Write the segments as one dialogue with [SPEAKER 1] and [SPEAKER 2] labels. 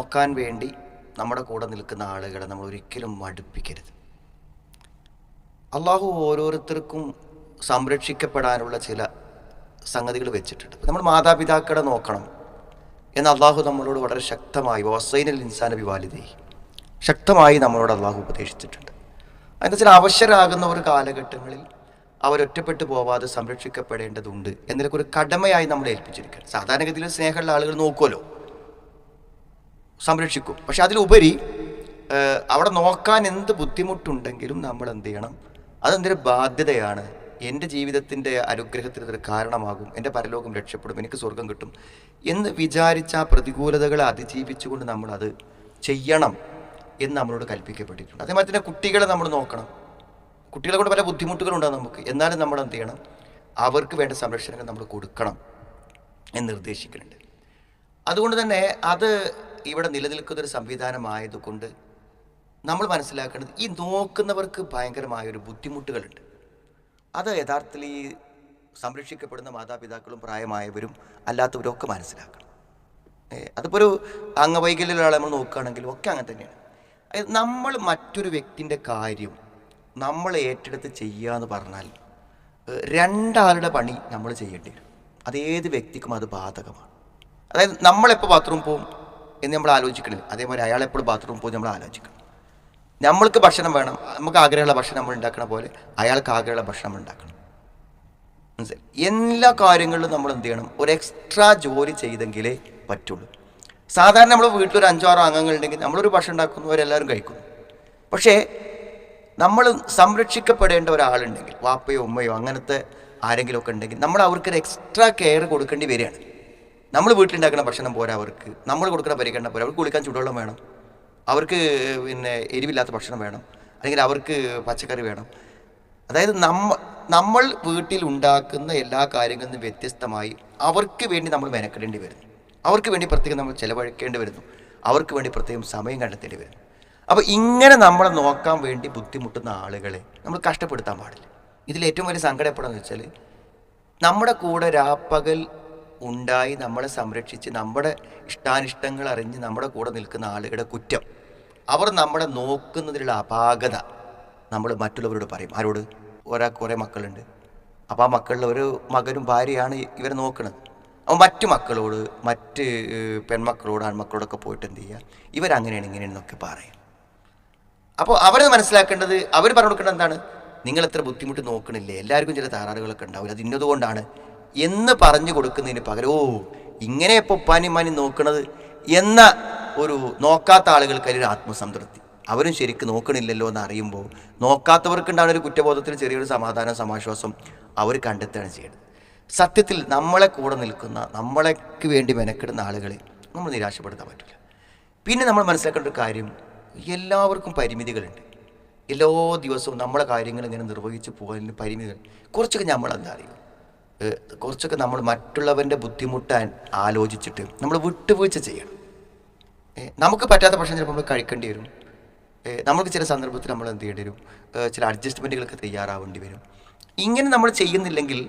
[SPEAKER 1] നോക്കാൻ വേണ്ടി നമ്മുടെ കൂടെ നിൽക്കുന്ന ആളുകളെ നമ്മൾ ഒരിക്കലും മടുപ്പിക്കരുത്. അള്ളാഹു ഓരോരുത്തർക്കും സംരക്ഷിക്കപ്പെടാനുള്ള ചില സംഗതികൾ വെച്ചിട്ടുണ്ട്. നമ്മൾ മാതാപിതാക്കളെ നോക്കണം എന്ന് അള്ളാഹു നമ്മളോട് വളരെ ശക്തമായി വസൈനൽ ഇൻസാന ബിവാലിദൈഹി ശക്തമായി നമ്മളോട് അള്ളാഹു ഉപദേശിച്ചിട്ടുണ്ട്. അതിന് ചില അവശരാകുന്ന ഒരു കാലഘട്ടങ്ങളിൽ അവരൊറ്റപ്പെട്ടു പോവാതെ സംരക്ഷിക്കപ്പെടേണ്ടതുണ്ട് എന്നതിനൊക്കെ ഒരു കടമയായി നമ്മൾ ഏൽപ്പിച്ചിരിക്കുകയാണ്. സാധാരണഗതിയിൽ സ്നേഹമുള്ള ആളുകൾ നോക്കുമല്ലോ, സംരക്ഷിക്കും. പക്ഷെ അതിലുപരി അവിടെ നോക്കാൻ എന്ത് ബുദ്ധിമുട്ടുണ്ടെങ്കിലും നമ്മൾ എന്ത് ചെയ്യണം, അതെന്തൊരു ബാധ്യതയാണ്. എൻ്റെ ജീവിതത്തിൻ്റെ അനുഗ്രഹത്തിന് ഇതൊരു കാരണമാകും, എൻ്റെ പരലോകം രക്ഷപ്പെടും, എനിക്ക് സ്വർഗം കിട്ടും എന്ന് വിചാരിച്ച ആ പ്രതികൂലതകളെ അതിജീവിച്ചുകൊണ്ട് നമ്മളത് ചെയ്യണം എന്ന് നമ്മളോട് കൽപ്പിക്കപ്പെട്ടിട്ടുണ്ട്. അതേമാതിരി തന്നെ കുട്ടികളെ നമ്മൾ നോക്കണം. കുട്ടികളെ കൊണ്ട് പല ബുദ്ധിമുട്ടുകളുണ്ടാകും നമുക്ക്, എന്നാലും നമ്മൾ എന്ത് ചെയ്യണം, അവർക്ക് വേണ്ട സംരക്ഷണങ്ങൾ നമ്മൾ കൊടുക്കണം എന്ന് നിർദ്ദേശിക്കുന്നുണ്ട്. അതുകൊണ്ട് തന്നെ അത് ഇവിടെ നിലനിൽക്കുന്നൊരു സംവിധാനമായതുകൊണ്ട് നമ്മൾ മനസ്സിലാക്കേണ്ടത് ഈ നോക്കുന്നവർക്ക് ഭയങ്കരമായൊരു ബുദ്ധിമുട്ടുകളുണ്ട്. അത് യഥാർത്ഥത്തിൽ ഈ സംരക്ഷിക്കപ്പെടുന്ന മാതാപിതാക്കളും പ്രായമായവരും അല്ലാത്തവരും ഒക്കെ മനസ്സിലാക്കണം. അതിപ്പോൾ ഒരു അംഗവൈകല്യമുള്ള ആളെ നമ്മൾ നോക്കുകയാണെങ്കിലും ഒക്കെ അങ്ങനെ തന്നെയാണ്. അതായത് നമ്മൾ മറ്റൊരു വ്യക്തിൻ്റെ കാര്യം നമ്മൾ ഏറ്റെടുത്ത് ചെയ്യുക എന്ന് പറഞ്ഞാൽ രണ്ടാളുടെ പണി നമ്മൾ ചെയ്യേണ്ടി വരും. അതേത് വ്യക്തിക്കും അത് ബാധകമാണ്. അതായത് നമ്മളെപ്പോൾ ബാത്റൂം പോകും എന്ന് നമ്മൾ ആലോചിക്കണില്ല, അതേപോലെ അയാളെപ്പോഴും ബാത്റൂം പോകും നമ്മൾ ആലോചിക്കണം. നമ്മൾക്ക് ഭക്ഷണം വേണം, നമുക്ക് ആഗ്രഹമുള്ള ഭക്ഷണം നമ്മൾ ഉണ്ടാക്കണ പോലെ അയാൾക്ക് ആഗ്രഹമുള്ള ഭക്ഷണം ഉണ്ടാക്കണം. മനസ്സിലായി? എല്ലാ കാര്യങ്ങളിലും നമ്മൾ എന്ത് ചെയ്യണം, ഒരു എക്സ്ട്രാ ജോലി ചെയ്തെങ്കിലേ പറ്റുള്ളൂ. സാധാരണ നമ്മൾ വീട്ടിലൊരു 5-6 അംഗങ്ങളുണ്ടെങ്കിൽ നമ്മളൊരു ഭക്ഷണം ഉണ്ടാക്കുന്നു, അവരെല്ലാവരും കഴിക്കുന്നു. പക്ഷേ നമ്മൾ സംരക്ഷിക്കപ്പെടേണ്ട ഒരാളുണ്ടെങ്കിൽ, വാപ്പയോ ഉമ്മയോ അങ്ങനത്തെ ആരെങ്കിലുമൊക്കെ ഉണ്ടെങ്കിൽ നമ്മൾ അവർക്കൊരു എക്സ്ട്രാ കെയർ കൊടുക്കേണ്ടി വരികയാണ്. നമ്മൾ വീട്ടിലുണ്ടാക്കുന്ന ഭക്ഷണം പോരാ അവർക്ക്, നമ്മൾ കൊടുക്കുന്ന പരിഗണന പോരാ. അവർക്ക് കുളിക്കാൻ ചൂടുവെള്ളം വേണം, അവർക്ക് പിന്നെ എരിവില്ലാത്ത ഭക്ഷണം വേണം, അല്ലെങ്കിൽ അവർക്ക് പച്ചക്കറി വേണം. അതായത് നമ്മൾ വീട്ടിൽ ഉണ്ടാക്കുന്ന എല്ലാ കാര്യങ്ങളിൽ നിന്നും വ്യത്യസ്തമായി അവർക്ക് വേണ്ടി നമ്മൾ മെനക്കെടേണ്ടി വരുന്നു, അവർക്ക് വേണ്ടി പ്രത്യേകം നമ്മൾ ചിലവഴിക്കേണ്ടി വരുന്നു, അവർക്ക് വേണ്ടി പ്രത്യേകം സമയം കണ്ടെത്തേണ്ടി വരുന്നു. അപ്പോൾ ഇങ്ങനെ നമ്മളെ നോക്കാൻ വേണ്ടി ബുദ്ധിമുട്ടുന്ന ആളുകളെ നമ്മൾ കഷ്ടപ്പെടുത്താൻ പാടില്ല. ഇതിലേറ്റവും വലിയ സങ്കടം എപ്പോഴാണെന്ന് വെച്ചാൽ, നമ്മുടെ കൂടെ രാപ്പകൽ ഉണ്ടായി നമ്മളെ സംരക്ഷിച്ച് നമ്മുടെ ഇഷ്ടാനിഷ്ടങ്ങൾ അറിഞ്ഞ് നമ്മുടെ കൂടെ നിൽക്കുന്ന ആളുകളുടെ കുറ്റം, അവർ നമ്മളെ നോക്കുന്നതിലുള്ള അപാകത നമ്മൾ മറ്റുള്ളവരോട് പറയും. ആരോട്? ഒരാൾക്ക് കുറേ മക്കളുണ്ട്, അപ്പോൾ ആ മക്കളിൽ ഒരു മകനും ഭാര്യയാണ് ഇവരെ നോക്കുന്നത്. അപ്പോൾ മറ്റു മക്കളോട്, മറ്റ് പെൺമക്കളോട്, ആൺമക്കളോടൊക്കെ പോയിട്ട് എന്ത് ചെയ്യുക, ഇവരങ്ങനെയാണ് ഇങ്ങനെയാണെന്നൊക്കെ പറയും. അപ്പോൾ അവർ മനസ്സിലാക്കേണ്ടത്, അവർ പറഞ്ഞു കൊടുക്കേണ്ടത് എന്താണ്, നിങ്ങളെത്ര ബുദ്ധിമുട്ട് നോക്കണില്ലേ, എല്ലാവർക്കും ചില താറാറുകളൊക്കെ ഉണ്ടാവില്ല, അത് ഇന്നതുകൊണ്ടാണ് എന്ന് പറഞ്ഞു കൊടുക്കുന്നതിന് പകരം, ഓ ഇങ്ങനെ ഇപ്പോൾ ഉപ്പാനും ഉമ്മാനും നോക്കണത് എന്ന ഒരു നോക്കാത്ത ആളുകൾക്ക് അതിലൊരു ആത്മസംതൃപ്തി, അവരും ശരിക്കും നോക്കണില്ലല്ലോ എന്ന് അറിയുമ്പോൾ നോക്കാത്തവർക്കുണ്ടാകുന്ന ഒരു കുറ്റബോധത്തിൽ ചെറിയൊരു സമാധാനം, സമാശ്വാസം അവർ കണ്ടെത്തുകയാണ് ചെയ്യേണ്ടത്. സത്യത്തിൽ നമ്മളെ കൂടെ നിൽക്കുന്ന, നമ്മളെക്ക് വേണ്ടി മെനക്കെടുന്ന ആളുകളെ നമ്മൾ നിരാശപ്പെടുത്താൻ പറ്റില്ല. പിന്നെ നമ്മൾ മനസ്സിലാക്കേണ്ട ഒരു കാര്യം, എല്ലാവർക്കും പരിമിതികളുണ്ട്. എല്ലാ ദിവസവും നമ്മളെ കാര്യങ്ങൾ ഇങ്ങനെ നിർവഹിച്ച് പോകാൻ പരിമിതികൾ. കുറച്ചൊക്കെ നമ്മളെന്താ അറിയും, കുറച്ചൊക്കെ നമ്മൾ മറ്റുള്ളവൻ്റെ ബുദ്ധിമുട്ടാൻ ആലോചിച്ചിട്ട് നമ്മൾ വിട്ടുവീഴ്ച ചെയ്യണം. നമുക്ക് പറ്റാത്ത ഭക്ഷണം ചിലപ്പോൾ നമ്മൾ കഴിക്കേണ്ടി വരും. നമുക്ക് ചില സന്ദർഭത്തിൽ നമ്മൾ എന്ത് ചെയ്യേണ്ടി വരും, ചില അഡ്ജസ്റ്റ്മെൻറ്റുകൾക്ക് തയ്യാറാവേണ്ടി വരും. ഇങ്ങനെ നമ്മൾ ചെയ്യുന്നില്ലെങ്കിൽ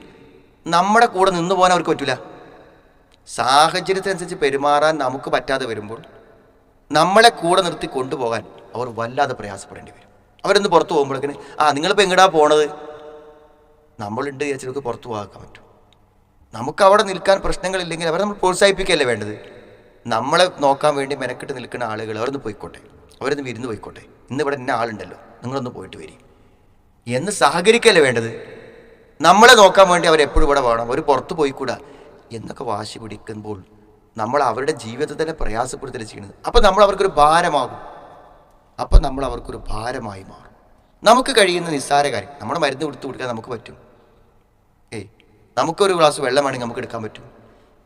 [SPEAKER 1] നമ്മുടെ കൂടെ നിന്ന് പോകാൻ അവർക്ക് പറ്റില്ല. സാഹചര്യത്തിനനുസരിച്ച് പെരുമാറാൻ നമുക്ക് പറ്റാതെ വരുമ്പോൾ നമ്മളെ കൂടെ നിർത്തി കൊണ്ടുപോകാൻ അവർ വല്ലാതെ പ്രയാസപ്പെടേണ്ടി വരും. അവരൊന്ന് പുറത്ത് പോകുമ്പോഴേക്കിന്, നിങ്ങളിപ്പോൾ എങ്ങടാ പോണത്, നമ്മളുണ്ട് ചേച്ചിക്ക് പുറത്ത് പോകാൻ പറ്റും. നമുക്ക് അവിടെ നിൽക്കാൻ പ്രശ്നങ്ങളില്ലെങ്കിൽ അവരെ നമ്മൾ പ്രോത്സാഹിപ്പിക്കുകയല്ലേ വേണ്ടത്. നമ്മളെ നോക്കാൻ വേണ്ടി മെനക്കെട്ട് നിൽക്കുന്ന ആളുകൾ അവരൊന്ന് പോയിക്കോട്ടെ, അവരൊന്ന് വിരുന്ന് പോയിക്കോട്ടെ, ഇന്നിവിടെ ഇന്ന ആളുണ്ടല്ലോ, നിങ്ങളൊന്ന് പോയിട്ട് വരും എന്ന് സഹകരിക്കുകയല്ലേ വേണ്ടത്. നമ്മളെ നോക്കാൻ വേണ്ടി അവരെപ്പോഴും ഇവിടെ വേണം, അവർ പുറത്ത് പോയിക്കൂടാ എന്നൊക്കെ വാശി പിടിക്കുമ്പോൾ നമ്മൾ അവരുടെ ജീവിതത്തെ തന്നെ പ്രയാസപ്പെടുത്തുക ചെയ്യുന്നത്. അപ്പോൾ നമ്മൾ അവർക്കൊരു ഭാരമാകും, അപ്പോൾ നമ്മൾ അവർക്കൊരു ഭാരമായി മാറും. നമുക്ക് കഴിയുന്ന നിസ്സാര കാര്യം, നമ്മുടെ മരുന്ന് കൊടുക്കാൻ നമുക്ക് പറ്റും. നമുക്കൊരു ഗ്ലാസ് വെള്ളം വേണമെങ്കിൽ നമുക്ക് എടുക്കാൻ പറ്റും.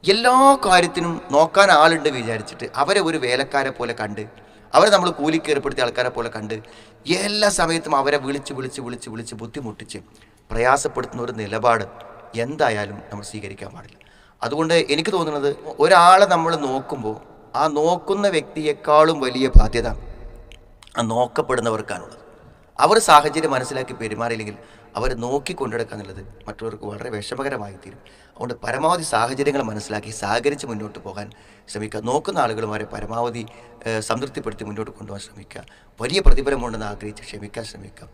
[SPEAKER 1] എല്ലാ കാര്യത്തിനും നോക്കാൻ ആളുണ്ട് വിചാരിച്ചിട്ട് അവരെ ഒരു വേലക്കാരെ പോലെ കണ്ട്, അവരെ നമ്മൾ കൂലിക്ക് ഏർപ്പെടുത്തിയ ആൾക്കാരെ പോലെ കണ്ട് എല്ലാ സമയത്തും അവരെ വിളിച്ച് ബുദ്ധിമുട്ടിച്ച് പ്രയാസപ്പെടുത്തുന്ന ഒരു നിലപാട് എന്തായാലും നമ്മൾ സ്വീകരിക്കാൻ പാടില്ല. അതുകൊണ്ട് എനിക്ക് തോന്നുന്നത്, ഒരാളെ നമ്മൾ നോക്കുമ്പോൾ ആ നോക്കുന്ന വ്യക്തിയെക്കാളും വലിയ ബാധ്യത ആ നോക്കപ്പെടുന്നവർക്കാണുള്ളത്. അവർ സാഹചര്യം മനസ്സിലാക്കി പെരുമാറിയില്ലെങ്കിൽ അവർ നോക്കിക്കൊണ്ടെടുക്കുക എന്നുള്ളത് മറ്റുള്ളവർക്ക് വളരെ വിഷമകരമായി തീരും. അതുകൊണ്ട് പരമാവധി സാഹചര്യങ്ങൾ മനസ്സിലാക്കി സഹകരിച്ച് മുന്നോട്ട് പോകാൻ ശ്രമിക്കുക. നോക്കുന്ന ആളുകളുമാരെ പരമാവധി സംതൃപ്തിപ്പെടുത്തി മുന്നോട്ട് കൊണ്ടുപോകാൻ ശ്രമിക്കുക. വലിയ പ്രതിഫലമുണ്ടെന്ന് ആഗ്രഹിച്ച് ക്ഷമിക്കാൻ ശ്രമിക്കുക.